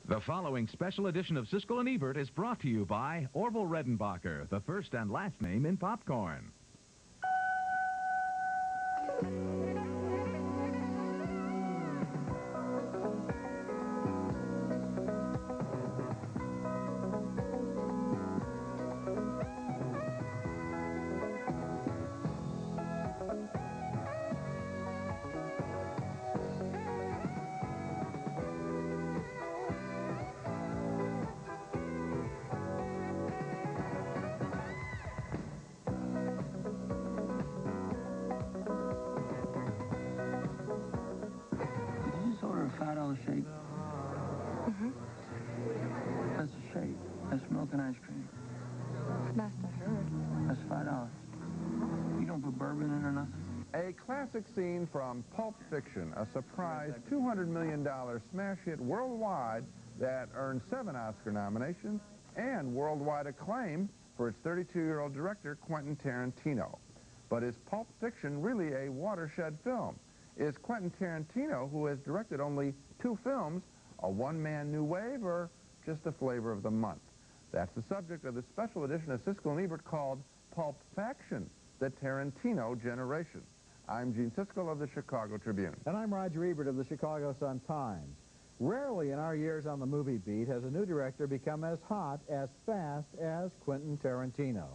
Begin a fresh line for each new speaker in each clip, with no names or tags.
The following special edition of Siskel and Ebert is brought to you by Orville Redenbacher, the first and last name in popcorn.
$5 shake.
Mm-hmm.
That's a shake. That's milk and ice cream.
Last I heard.
That's $5. You don't put bourbon in or nothing?
A classic scene from Pulp Fiction, a surprise $200 million smash hit worldwide that earned 7 Oscar nominations and worldwide acclaim for its 32-year-old director, Quentin Tarantino. But is Pulp Fiction really a watershed film? Is Quentin Tarantino, who has directed only 2 films, a one-man new wave or just a flavor of the month? That's the subject of the special edition of Siskel and Ebert called Pulp Faction, the Tarantino Generation. I'm Gene Siskel of the Chicago Tribune.
And I'm Roger Ebert of the Chicago Sun-Times. Rarely in our years on the movie beat has a new director become as hot, as fast as Quentin Tarantino.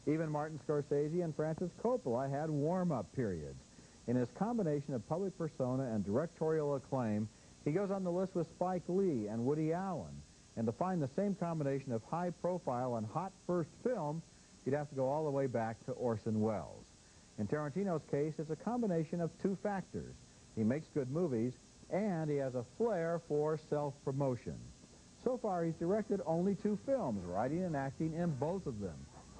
Even Martin Scorsese and Francis Coppola had warm-up periods. In his combination of public persona and directorial acclaim, he goes on the list with Spike Lee and Woody Allen. And to find the same combination of high profile and hot first film, you'd have to go all the way back to Orson Welles. In Tarantino's case, it's a combination of 2 factors. He makes good movies, and he has a flair for self-promotion. So far, he's directed only 2 films, writing and acting in both of them.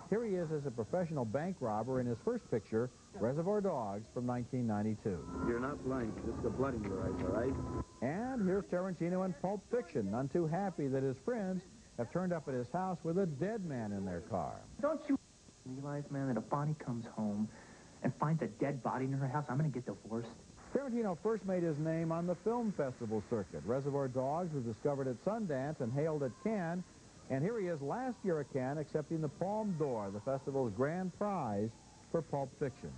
Here he is as a professional bank robber in his first picture, Reservoir Dogs, from 1992.
You're not blind. Just got blood in your eyes, all right?
And here's Tarantino in Pulp Fiction, none too happy that his friends have turned up at his house with a dead man in their car.
Don't you realize, man, that if Bonnie comes home and finds a dead body in her house, I'm going to get divorced?
Tarantino first made his name on the film festival circuit. Reservoir Dogs was discovered at Sundance and hailed at Cannes. And here he is last year at Cannes accepting the Palme d'Or, the festival's grand prize for Pulp Fiction.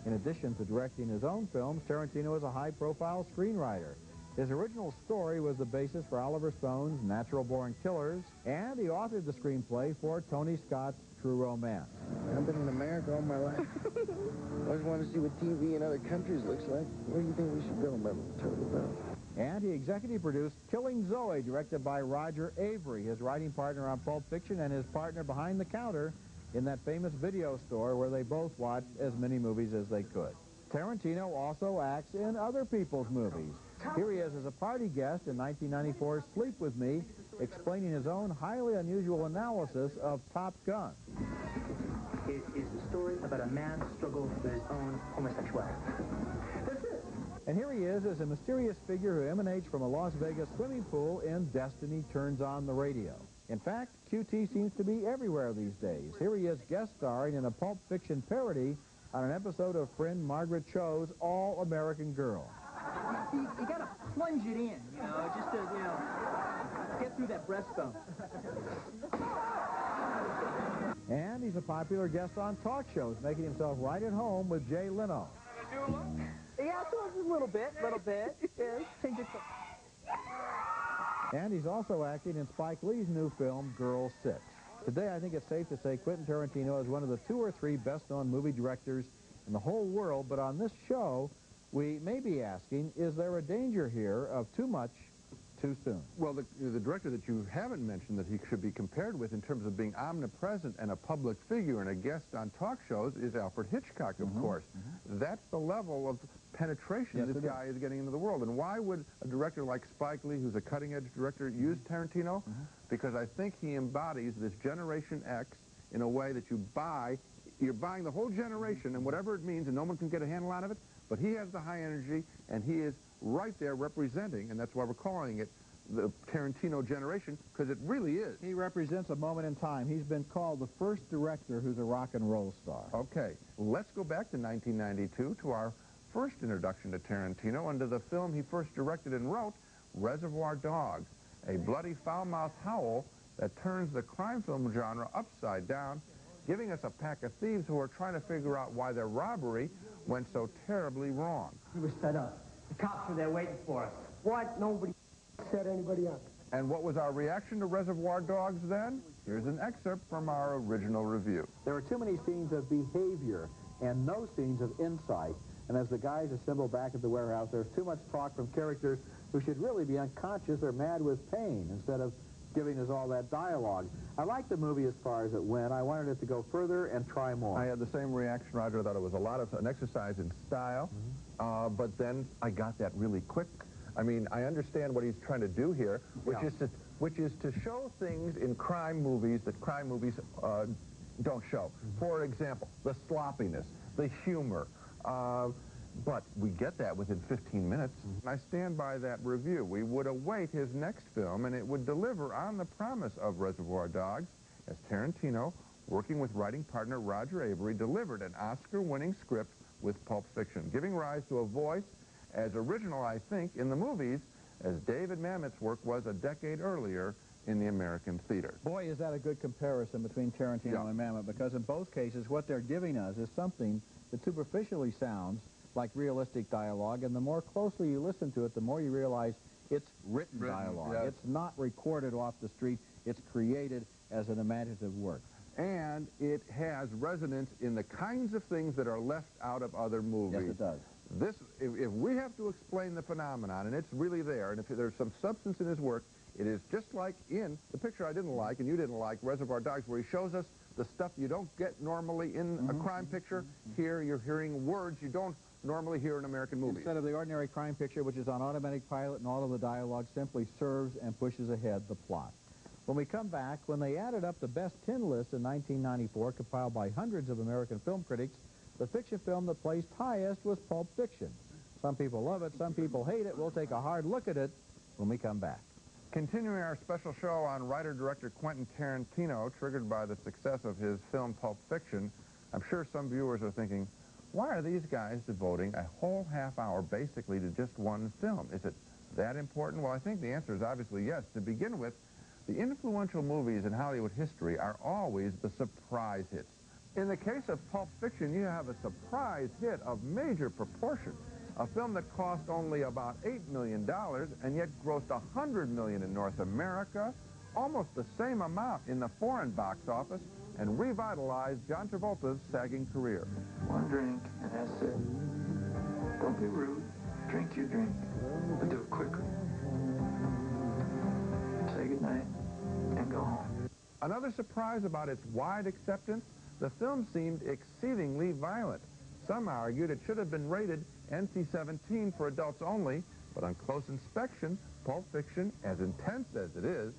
In addition to directing his own films, Tarantino is a high-profile screenwriter. His original story was the basis for Oliver Stone's Natural Born Killers, and he authored the screenplay for Tony Scott's True Romance.
I've been in America all my life. Always wanted to see what TV in other countries looks like. Where do you think we should go, my little turtle dove?
And he executive produced Killing Zoe, directed by Roger Avery, his writing partner on Pulp Fiction and his partner behind the counter in that famous video store where they both watched as many movies as they could. Tarantino also acts in other people's movies. Here he is as a party guest in 1994's Sleep With Me, explaining his own highly unusual analysis of Top Gun.
It is the story about a man's struggle with his own homosexuality. That's it.
And here he is as a mysterious figure who emanates from a Las Vegas swimming pool in Destiny Turns On the Radio. In fact, QT seems to be everywhere these days. Here he is guest starring in a Pulp Fiction parody on an episode of friend Margaret Cho's All-American Girl.
You got to plunge it in, just to, get through that breastbone.
And he's a popular guest on talk shows, making himself right at home with Jay Leno.
Yeah, so a little bit. Yeah, change it.
And he's also acting in Spike Lee's new film, Girl 6. Today, I think it's safe to say Quentin Tarantino is one of the 2 or 3 best-known movie directors in the whole world, but on this show, we may be asking, is there a danger here of too much too soon?
Well, the director that you haven't mentioned that he should be compared with in terms of being omnipresent and a public figure and a guest on talk shows is Alfred Hitchcock, of course. That's the level of penetration this guy is getting into the world. And why would a director like Spike Lee, who's a cutting-edge director, use Tarantino? Because I think he embodies this Generation X in a way that you're buying the whole generation and whatever it means, and no one can get a handle out of it, but he has the high energy, and he is right there representing, and that's why we're calling it the Tarantino generation, because it really is.
He represents a moment in time. He's been called the first director who's a rock and roll star.
Okay, let's go back to 1992 to our first introduction to Tarantino under the film he first directed and wrote, Reservoir Dogs. a bloody foul-mouthed howl that turns the crime film genre upside down, giving us a pack of thieves who are trying to figure out why their robbery went so terribly wrong.
We were set up. The cops were there waiting for us.
What? Nobody set anybody up.
And what was our reaction to Reservoir Dogs then? Here's an excerpt from our original review.
There are too many scenes of behavior and no scenes of insight. And as the guys assemble back at the warehouse, there's too much talk from characters who should really be unconscious or mad with pain instead of giving us all that dialogue. I liked the movie as far as it went. I wanted it to go further and try more.
I had the same reaction, Roger. I thought it was a lot of an exercise in style, but then I got that really quick. I mean, I understand what he's trying to do here, which is to show things in crime movies that crime movies don't show. For example, the sloppiness, the humor. But we get that within 15 minutes. I stand by that review. We would await his next film, and it would deliver on the promise of Reservoir Dogs, as Tarantino, working with writing partner Roger Ebert, delivered an Oscar-winning script with Pulp Fiction, giving rise to a voice as original, I think, in the movies as David Mamet's work was a decade earlier in the American theater.
Boy, is that a good comparison between Tarantino and Mamet, because in both cases, what they're giving us is something that superficially sounds like realistic dialogue, and the more closely you listen to it, the more you realize it's written dialogue.
Yes.
It's not recorded off the street. It's created as an imaginative work.
And it has resonance in the kinds of things that are left out of other movies.
Yes, it does.
This, if we have to explain the phenomenon, and it's really there, and if there's some substance in his work, it is just like in the picture I didn't like, and you didn't like, Reservoir Dogs, where he shows us the stuff you don't get normally in a crime picture. Here, you're hearing words you don't normally hear in American movies.
Instead of the ordinary crime picture, which is on automatic pilot and all of the dialogue simply serves and pushes ahead the plot. When we come back, when they added up the best 10 list in 1994, compiled by hundreds of American film critics, the fiction film that placed highest was Pulp Fiction. Some people love it, some people hate it. We'll take a hard look at it when we come back.
Continuing our special show on writer-director Quentin Tarantino, triggered by the success of his film Pulp Fiction, I'm sure some viewers are thinking, why are these guys devoting a whole half hour basically to just one film? Is it that important? Well, I think the answer is obviously yes. To begin with, the influential movies in Hollywood history are always the surprise hits. In the case of Pulp Fiction, you have a surprise hit of major proportion. A film that cost only about $8 million and yet grossed $100 million in North America, almost the same amount in the foreign box office, and revitalized John Travolta's sagging career.
One drink, and that's it. Don't be rude. Drink your drink, but do it quickly. Say goodnight and go home.
Another surprise about its wide acceptance, the film seemed exceedingly violent. Some argued it should have been rated NC-17 for adults only, but on close inspection, Pulp Fiction, as intense as it is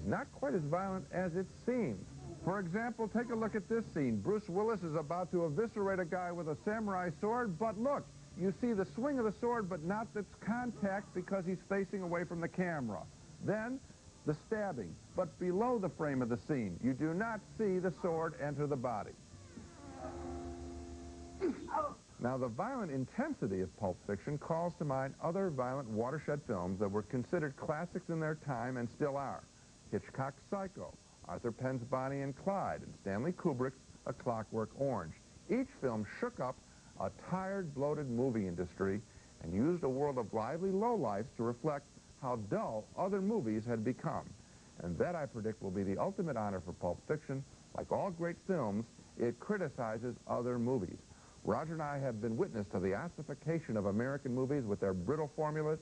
not quite as violent as it seems. For example, take a look at this scene. Bruce Willis is about to eviscerate a guy with a samurai sword, but look, you see the swing of the sword, but not its contact because he's facing away from the camera. Then, the stabbing, but below the frame of the scene. You do not see the sword enter the body. Now, the violent intensity of Pulp Fiction calls to mind other violent watershed films that were considered classics in their time and still are. Hitchcock's Psycho, Arthur Penn's Bonnie and Clyde, and Stanley Kubrick's A Clockwork Orange. Each film shook up a tired, bloated movie industry and used a world of lively lowlifes to reflect how dull other movies had become. And that, I predict, will be the ultimate honor for Pulp Fiction. Like all great films, it criticizes other movies. Roger and I have been witness to the ossification of American movies with their brittle formulas.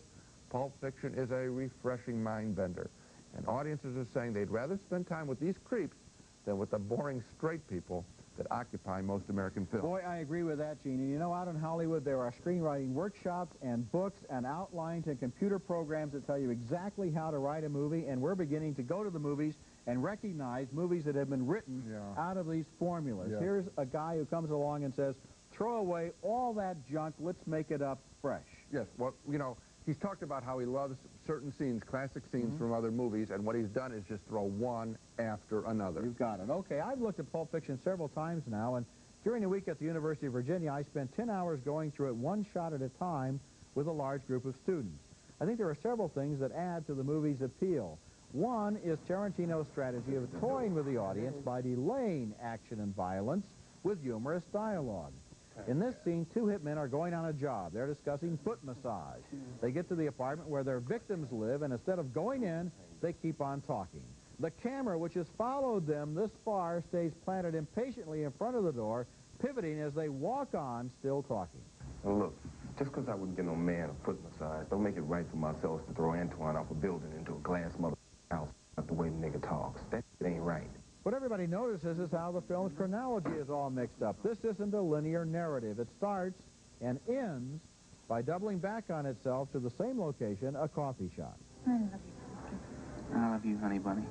Pulp Fiction is a refreshing mind-bender. And audiences are saying they'd rather spend time with these creeps than with the boring straight people that occupy most American films.
Boy, I agree with that, Gene. And you know, out in Hollywood, there are screenwriting workshops and books and outlines and computer programs that tell you exactly how to write a movie, and we're beginning to go to the movies and recognize movies that have been written out of these formulas.
Yeah.
Here's a guy who comes along and says, throw away all that junk, let's make it up fresh.
Yes, well, you know, he's talked about how he loves certain scenes, classic scenes from other movies, and what he's done is just throw one after another.
You've got it. Okay, I've looked at Pulp Fiction several times now, and during a week at the University of Virginia, I spent 10 hours going through it one shot at a time with a large group of students. I think there are several things that add to the movie's appeal. One is Tarantino's strategy of toying with the audience by delaying action and violence with humorous dialogue. In this scene, two hitmen are going on a job. They're discussing foot massage. They get to the apartment where their victims live, and instead of going in, they keep on talking. The camera, which has followed them this far, stays planted impatiently in front of the door, pivoting as they walk on, still talking.
Well, look, just because I wouldn't get no man a foot massage, don't make it right for myself to throw Antoine off a building into a glass mother house. Not the way the nigga talks. That ain't right.
What everybody notices is how the film's chronology is all mixed up. This isn't a linear narrative. It starts and ends by doubling back on itself to the same location, a coffee shop.
I love you.
I love you, honey bunny.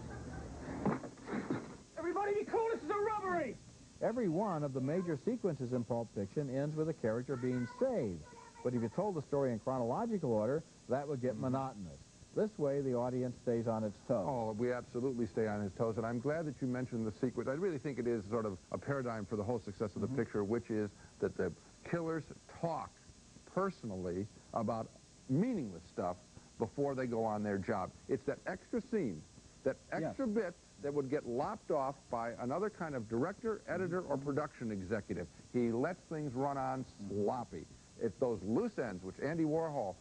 Everybody be cool, this is a robbery!
Every one of the major sequences in Pulp Fiction ends with a character being saved. But if you told the story in chronological order, that would get monotonous. This way, the audience stays on its toes.
Oh, we absolutely stay on his toes, and I'm glad that you mentioned the sequence. I really think it is sort of a paradigm for the whole success of the picture, which is that the killers talk personally about meaningless stuff before they go on their job. It's that extra scene, that extra bit that would get lopped off by another kind of director, editor, or production executive. He lets things run on sloppy. It's those loose ends, which Andy Warhol,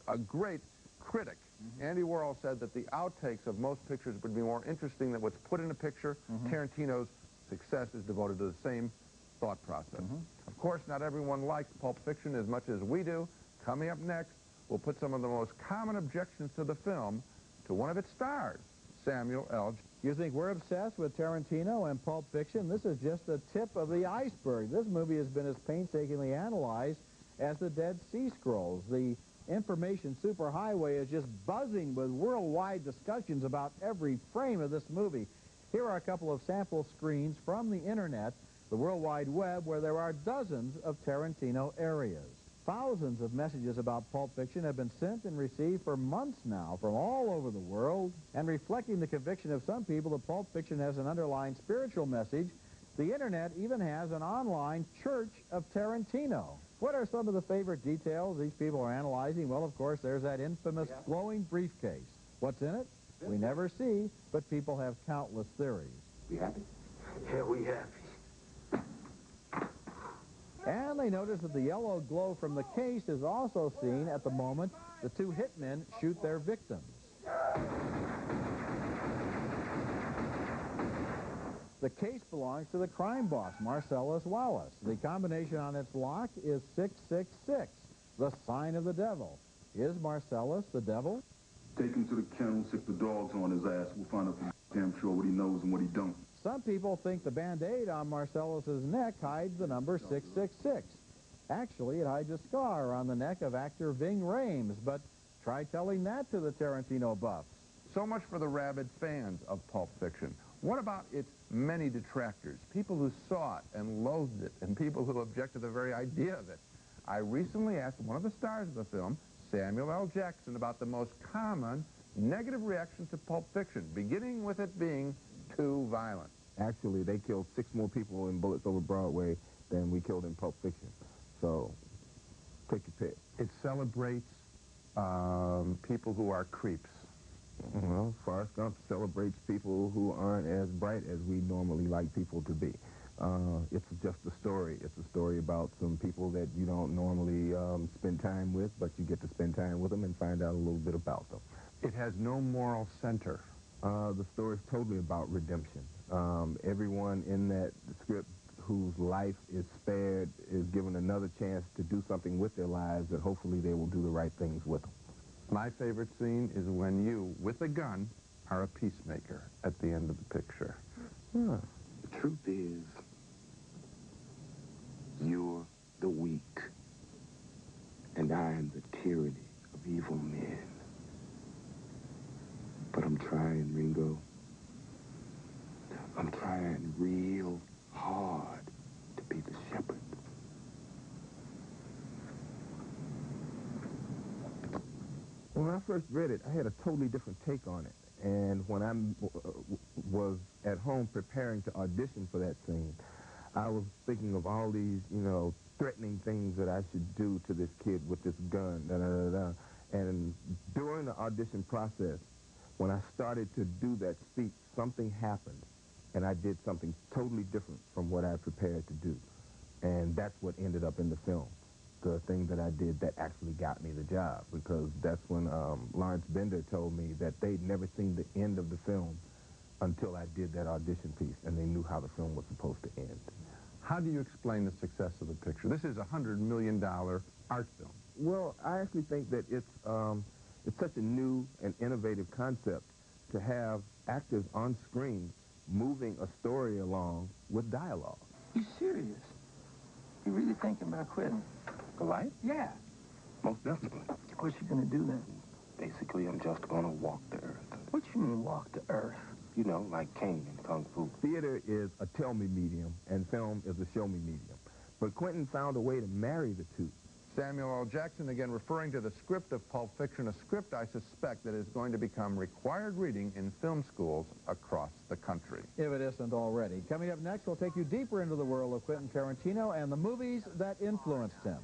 a great critic, Andy Warhol said that the outtakes of most pictures would be more interesting than what's put in a picture. Tarantino's success is devoted to the same thought process. Of course, not everyone likes Pulp Fiction as much as we do. Coming up next, we'll put some of the most common objections to the film to one of its stars, Samuel L.
You think we're obsessed with Tarantino and Pulp Fiction? This is just the tip of the iceberg. This movie has been as painstakingly analyzed as the Dead Sea Scrolls. The information superhighway is just buzzing with worldwide discussions about every frame of this movie. Here are a couple of sample screens from the internet, the World Wide Web, where there are dozens of Tarantino areas. Thousands of messages about Pulp Fiction have been sent and received for months now from all over the world, and reflecting the conviction of some people that Pulp Fiction has an underlying spiritual message, the internet even has an online Church of Tarantino. What are some of the favorite details these people are analyzing? Well, of course, there's that infamous glowing briefcase. What's in it? We never see, but people have countless theories.
We happy?
Yeah, we happy.
And they notice that the yellow glow from the case is also seen at the moment the two hitmen shoot their victims. The case belongs to the crime boss, Marcellus Wallace. The combination on its lock is 666, the sign of the devil. Is Marcellus the devil?
Take him to the kennel, sick the dogs on his ass. We'll find out for damn sure what he knows and what he don't.
Some people think the Band-Aid on Marcellus's neck hides the number 666. Actually, it hides a scar on the neck of actor Ving Rhames, but try telling that to the Tarantino buffs.
So much for the rabid fans of Pulp Fiction. What about its many detractors, people who saw it and loathed it, and people who object to the very idea of it? I recently asked one of the stars of the film, Samuel L. Jackson, about the most common negative reactions to Pulp Fiction, beginning with it being too violent.
Actually, they killed 6 more people in Bullets Over Broadway than we killed in Pulp Fiction. So, take your pick.
It celebrates people who are creeps.
Well, Forrest Gump celebrates people who aren't as bright as we normally like people to be. It's just a story. It's a story about some people that you don't normally spend time with, but you get to spend time with them and find out a little bit about them.
It has no moral center.
The story is totally about redemption. Everyone in that script whose life is spared is given another chance to do something with their lives that hopefully they will do the right things with them.
My favorite scene is when you, with a gun, are a peacemaker at the end of the picture.
The truth is, you're the weak, and I am the tyranny of evil men. But I'm trying, Ringo. I'm trying real hard to be the shepherd. When I first read it, I had a totally different take on it. And when I was at home preparing to audition for that scene, I was thinking of all these, threatening things that I should do to this kid with this gun, And during the audition process, when I started to do that speech, something happened, and I did something totally different from what I prepared to do. And that's what ended up in the film. The thing that I did that actually got me the job, because that's when Lawrence Bender told me that they'd never seen the end of the film until I did that audition piece, and they knew how the film was supposed to end.
How do you explain the success of the picture? This is a $100 million art film.
Well, I actually think that it's such a new and innovative concept to have actors on screen moving a story along with dialogue.
You serious? You really thinking about quitting?
The life?
Yeah.
Most definitely.
What you gonna do then?
Basically, I'm just gonna walk the earth.
What you mean walk the earth?
You know, like Kane in Kung Fu.
Theater is a tell-me medium, and film is a show-me medium. But Quentin found a way to marry the two.
Samuel L. Jackson again referring to the script of Pulp Fiction, a script I suspect that is going to become required reading in film schools across the country.
If it isn't already. Coming up next, we'll take you deeper into the world of Quentin Tarantino and the movies that influenced him.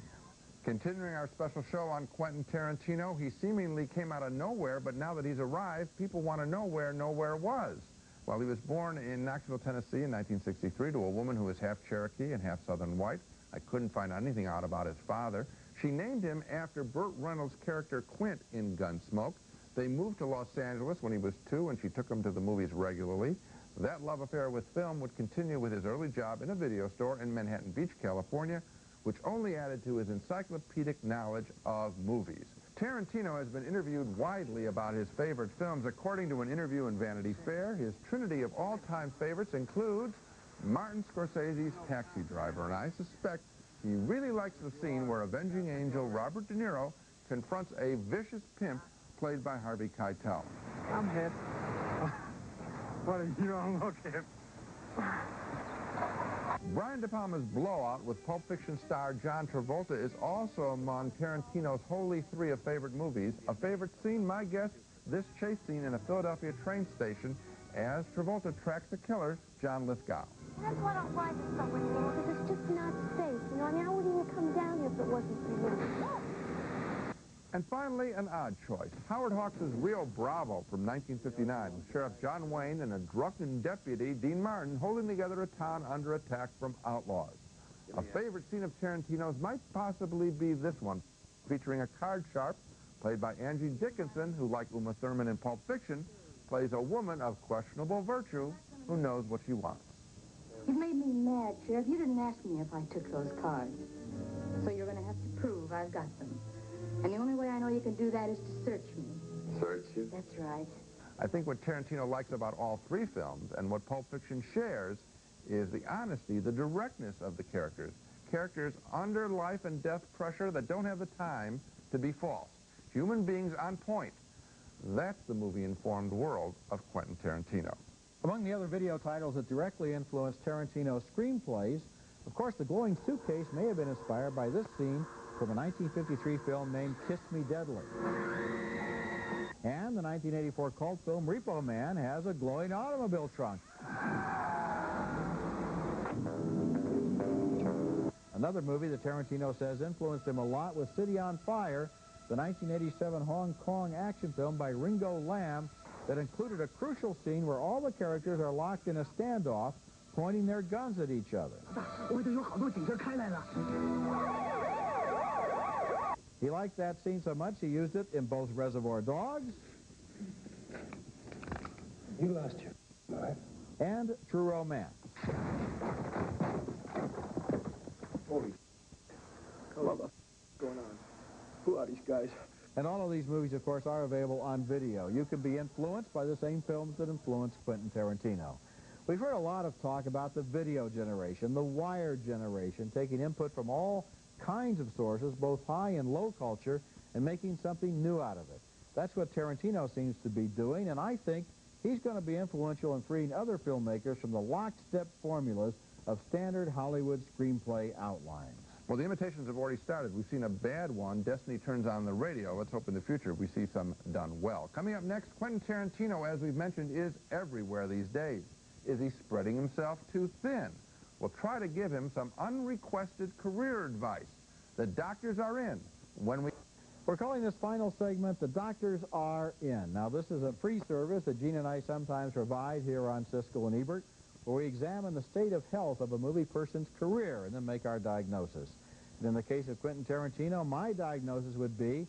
Continuing our special show on Quentin Tarantino, he seemingly came out of nowhere, but now that he's arrived, people want to know where nowhere was. Well, he was born in Knoxville, Tennessee in 1963 to a woman who was half Cherokee and half Southern white. I couldn't find anything out about his father. She named him after Burt Reynolds' character Quint in Gunsmoke. They moved to Los Angeles when he was 2, and she took him to the movies regularly. That love affair with film would continue with his early job in a video store in Manhattan Beach, California, which only added to his encyclopedic knowledge of movies. Tarantino has been interviewed widely about his favorite films. According to an interview in Vanity Fair, his trinity of all-time favorites includes Martin Scorsese's Taxi Driver, and I suspect he really likes the scene where avenging angel Robert De Niro confronts a vicious pimp played by Harvey Keitel.
I'm hit. What are you don't look hit?
Brian De Palma's Blowout with Pulp Fiction star John Travolta is also among Tarantino's holy three of favorite movies. A favorite scene, my guess, this chase scene in a Philadelphia train station as Travolta tracks the killer, John Lithgow.
That's why I don't ride this subway anymore, because it's just not safe. You know, I mean, I wouldn't even come down here if it wasn't for you.
And finally, an odd choice. Howard Hawks' Rio Bravo from 1959, with Sheriff John Wayne and a drunken deputy, Dean Martin, holding together a town under attack from outlaws. A favorite scene of Tarantino's might possibly be this one, featuring a card sharp, played by Angie Dickinson, who, like Uma Thurman in Pulp Fiction, plays a woman of questionable virtue who knows what she wants.
You've made me mad, Sheriff. You didn't ask me if I took those cards. So you're going to have to prove I've got them. And the only way I know you can do that is to search me.
Search you?
That's right.
I think what Tarantino likes about all three films, and what Pulp Fiction shares, is the honesty, the directness of the characters. Characters under life and death pressure that don't have the time to be false. Human beings on point. That's the movie-informed world of Quentin Tarantino.
Among the other video titles that directly influenced Tarantino's screenplays, of course, The Glowing Suitcase may have been inspired by this scene from a 1953 film named Kiss Me Deadly. And the 1984 cult film Repo Man has a glowing automobile trunk. Another movie that Tarantino says influenced him a lot was City on Fire, the 1987 Hong Kong action film by Ringo Lam that included a crucial scene where all the characters are locked in a standoff, pointing their guns at each other. He liked that scene so much he used it in both Reservoir Dogs
You lost your life.
and True Romance.
Holy what the going on? Who are these guys?
And all of these movies, of course, are available on video. You can be influenced by the same films that influenced Quentin Tarantino. We've heard a lot of talk about the video generation, the wired generation, taking input from all kinds of sources, both high and low culture, and making something new out of it. That's what Tarantino seems to be doing, and I think he's going to be influential in freeing other filmmakers from the lockstep formulas of standard Hollywood screenplay outlines.
Well, the imitations have already started. We've seen a bad one, Destiny Turns on the Radio. Let's hope in the future we see some done well. Coming up next, Quentin Tarantino, as we've mentioned, is everywhere these days. Is he spreading himself too thin? We'll try to give him some unrequested career advice. The doctors are in when we...
We're calling this final segment, The Doctors Are In. Now, this is a free service that Gene and I sometimes provide here on Siskel and Ebert, where we examine the state of health of a movie person's career and then make our diagnosis. And in the case of Quentin Tarantino, my diagnosis would be,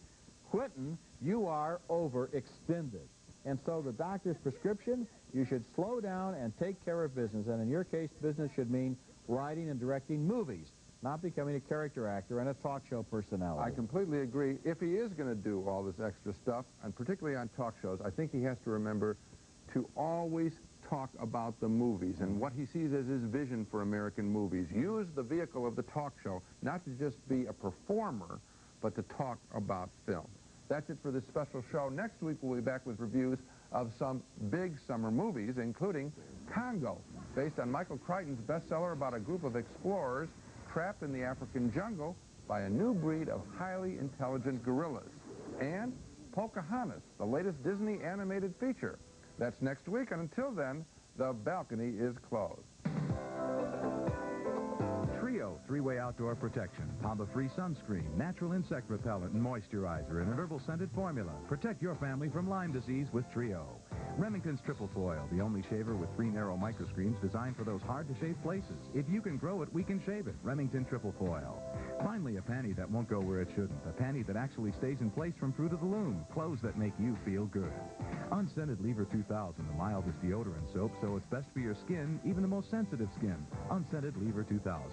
Quentin, you are overextended. And so the doctor's prescription, you should slow down and take care of business. And in your case, business should mean writing and directing movies, not becoming a character actor and a talk show personality.
I completely agree. If he is going to do all this extra stuff, and particularly on talk shows, I think he has to remember to always talk about the movies and what he sees as his vision for American movies. Use the vehicle of the talk show, not to just be a performer, but to talk about film. That's it for this special show. Next week, we'll be back with reviews of some big summer movies, including Congo, based on Michael Crichton's bestseller about a group of explorers trapped in the African jungle by a new breed of highly intelligent gorillas. And Pocahontas, the latest Disney animated feature. That's next week, and until then, the balcony is closed.
Trio three-way outdoor protection. Pamba-free sunscreen, natural insect repellent and moisturizer, and an herbal-scented formula. Protect your family from Lyme disease with Trio. Remington's Triple Foil, the only shaver with 3 narrow microscreens designed for those hard-to-shave places. If you can grow it, we can shave it. Remington Triple Foil. Finally, a panty that won't go where it shouldn't. A panty that actually stays in place from Fruit of the Loom. Clothes that make you feel good. Unscented Lever 2000, the mildest deodorant soap, so it's best for your skin, even the most sensitive skin. Unscented Lever 2000.